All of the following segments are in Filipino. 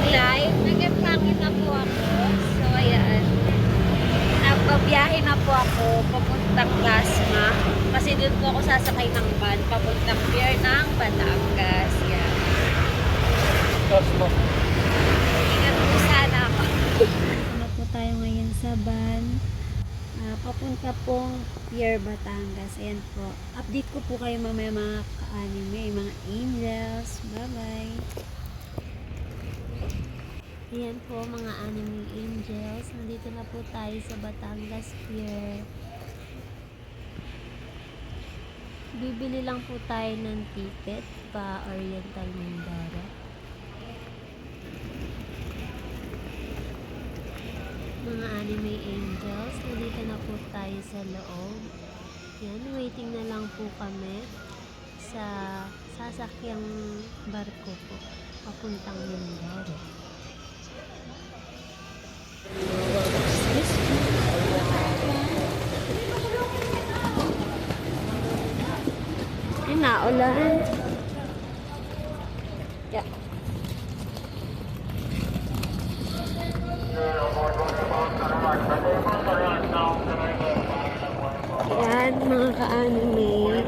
live. Nag-prank na po ako. So, ayan. Nagbabiyahe na po ako papuntang Dasma. Kasi doon po ako sasakay ng van papuntang pier ng Batangas. Yan. Ingat po sana ako. Ano po tayo ngayon sa van. Papunta pong Pier Batangas. Ayan po. Update ko po kayo mamaya mga ka-anime, mga angels. Bye-bye. Ayan po mga anime angels. Nandito na po tayo sa Batangas Pier. Bibili lang po tayo ng ticket pa Oriental Mindoro. Mga anime angels, nandito na po tayo sa loob. Yan, waiting na lang po kami sa sasakyang barko po papuntang Mindoro. Ay, naulan. Yeah. Yan, mga ka-anime.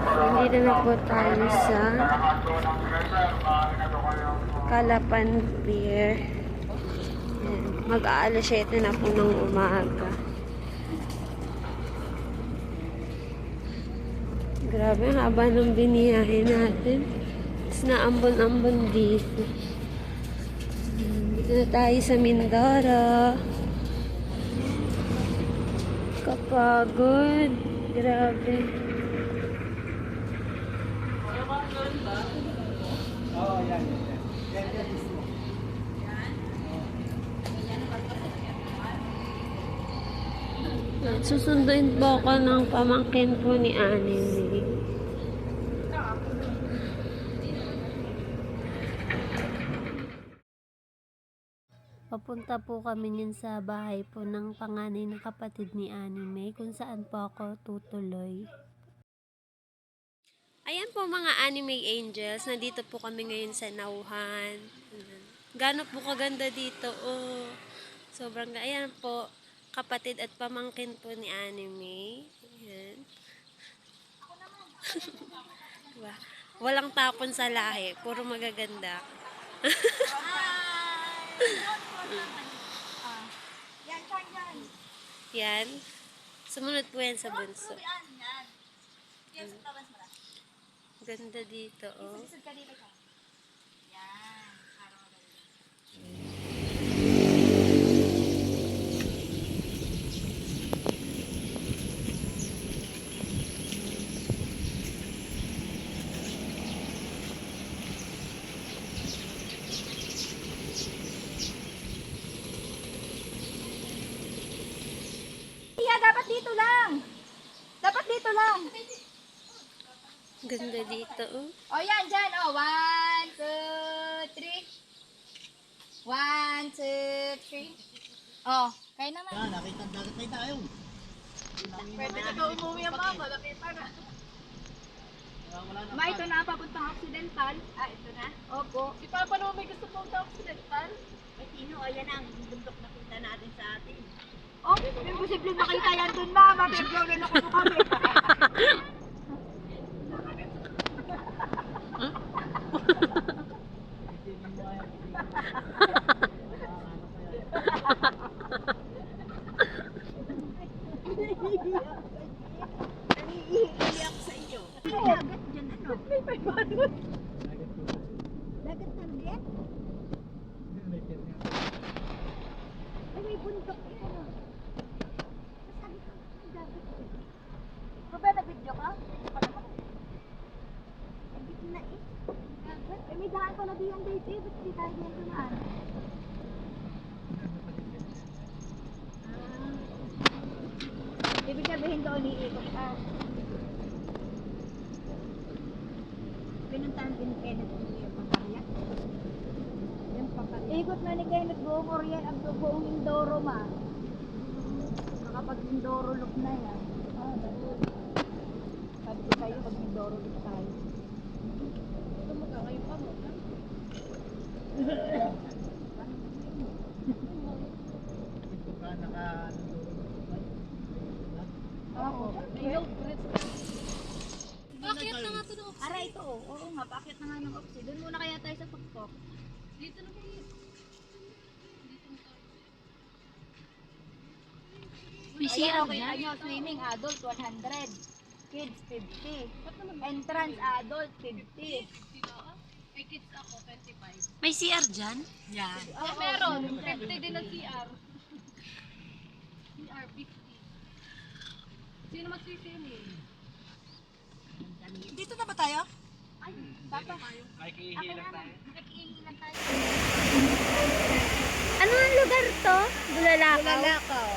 Nandito na po tayo sa Calapan Pier. Mag-aalas 7 na po ng umaga. Grabe, haba ng biniyahe natin. Tapos naambon-ambon dito. Dito na tayo sa Mindoro. Kapagod. Grabe. Susunduin po ako ng pamangkin po ni Anime. Papunta po kami niyan sa bahay po ng panganay na kapatid ni Anime kung saan po ako tutuloy. Ayan po mga anime angels, nandito po kami ngayon sa Nauhan. Gano'n po kaganda dito, oh. Sobrang, ayan po, kapatid at pamangkin po ni Anime. Ayan. Diba? Walang tapon sa lahi, puro magaganda. Yan. Sumunod po yan sa bunso. Ganda dito, oh. Dapat dito lang. Dapat dito lang. Ganda dito, oh. O yan, dyan. O, 1, 2, 3. 1, 2, 3. O, kayo naman. Yan, nakita ang dagat na tayo. Pwede na ka umuwi ang mama. Nakita na. Wala na. Ma, ito na. Papuntang Occidental. Ah, ito na? Opo. Si Papa naman may gusto pumunta Occidental. Ay, Tino, ayan ang bundok na punta natin sa atin. Oh, imposible makita yan dun, mama. Pero gawin ako mo kami. Iiyak sa iyo. Dagat dyan, ano? May pagbagot. Dagat na rin? Ay, may bundok eh, ano? Masabi ko, dagat dyan. Ba, nag-video ka? Video ka naman. Nag-video na eh. Dagat? Eh, may daan pala diyan dito eh. Ba't di tayo diyan tumaan? Ibig sabihin doon iikot ka. Pinuntahan din Kenneth yung Pakarya. Yung Pakarya. Ikot na ni Kenneth buong Oriel ang buong Mindoro, ma. Kapag Mindoro look na yan. Ah, dahil. Sabi ko sa'yo, pag Mindoro look tayo. Ito mo ka, kayo pa mo. Pagka naka... Oo. Bakit na nga ito ng oxy? Ara ito, oo nga, bakit na nga ng oxy? Doon muna kaya tayo sa tuktok. Dito na po yun. May Ayan, CR okay dyan? nyo, swimming adult 100. Kids 50. Ba't naman Entrance adult 50. 50 na ah? May kids ako, 25. May CR dyan? Yan. Meron, 50 din ang CR. CR 50. Sino mag-swimming? Dito na ba tayo? Ay, papa. Ay, kiihi lang tayo. Makikihingi lang tayo. Ano ang lugar to? Bulalakaw? Bulalakaw.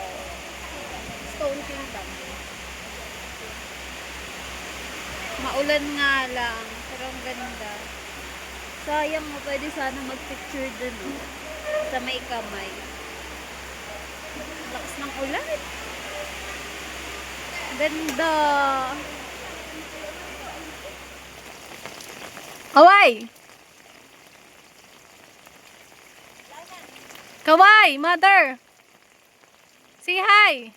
Stone Kingdom. Maulan nga lang, pero ang ganda. Sayang mo, pwede sana mag-picture dun, oh. Sa may kamay. Lakas ng ulan. Ganda. Kaway! Kaway, mother! Say hi!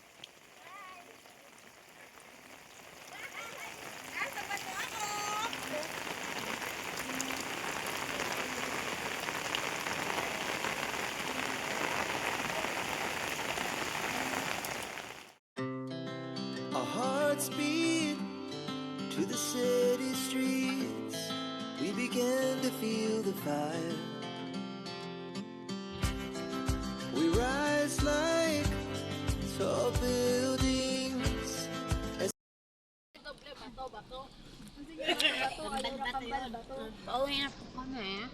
Our hearts beat to the city streets. We began to feel the fire. We rise like tall buildings. Pauwi na po kami.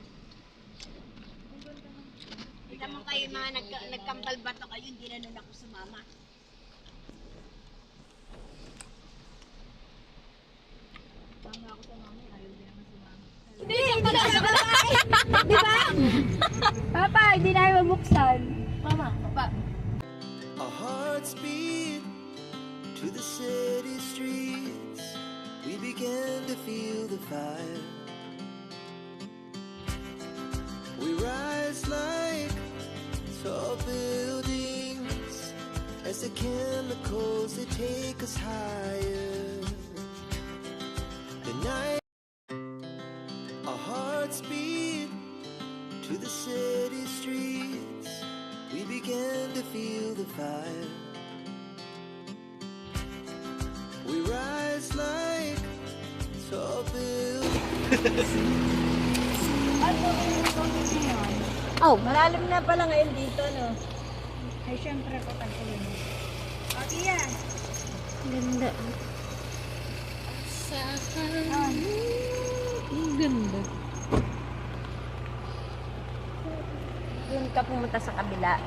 Kita mo kayo mga nagkambal bato kayo, hindi na nun ako sumama. Hindi ka pala sa Di ba? Papa, hindi na mabuksan. Mama, papa. Our hearts beat to the city streets. We began to feel the fire. We rise like tall buildings as the chemicals they take us higher. The night, our hearts beat to the city streets. We began to feel the fire. We rise like tall buildings. Oh, malalim na pala ngayon dito, no? Ay, syempre, papansin mo. O, Tia. Ganda. Ang ganda. Doon ka pumunta sa kabila.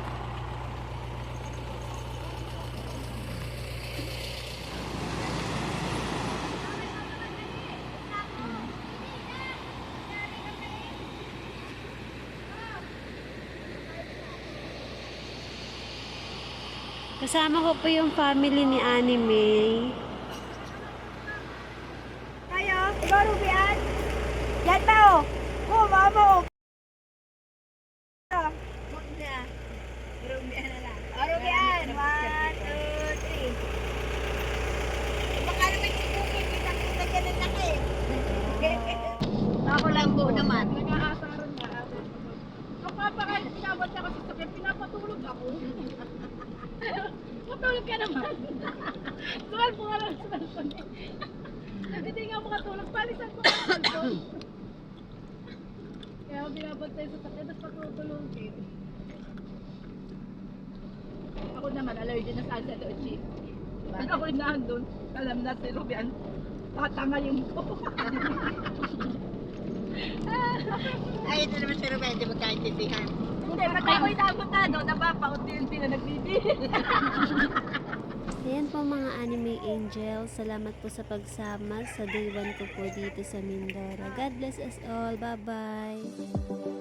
Kasama ko po yung family ni Annie May. Kayo? Ikaw, Rubian? Yan ba, oh? Oh, mama, oh. Rubian na lang. Oh, Rubian. 1, 2, 3. Baka naman yung bukid, kitang-kita dyan ang laki. Ako lang po naman. Nag-aasaran na ako. Ang papakain, pinabot niya kasi sa pinapatulog ako. Matulog ka naman. Suwal po nga lang sa balkon eh. Hindi nga makatulog, palisan ko ang balkon. Kaya ako binabot tayo sa sakit, tapos patutulogin. Ako naman, allergy na sa allergy. Pag ako nandun, alam na si Rubian, tatangayin ko. Ay, ito naman si Rubian, di magkaintindihan. Hindi, patay ko yung avocado, napapaunti-unti na nagbibig. Ayan po mga anime angels. Salamat po sa pagsama sa day 1 ko po dito sa Mindoro. God bless us all. Bye-bye.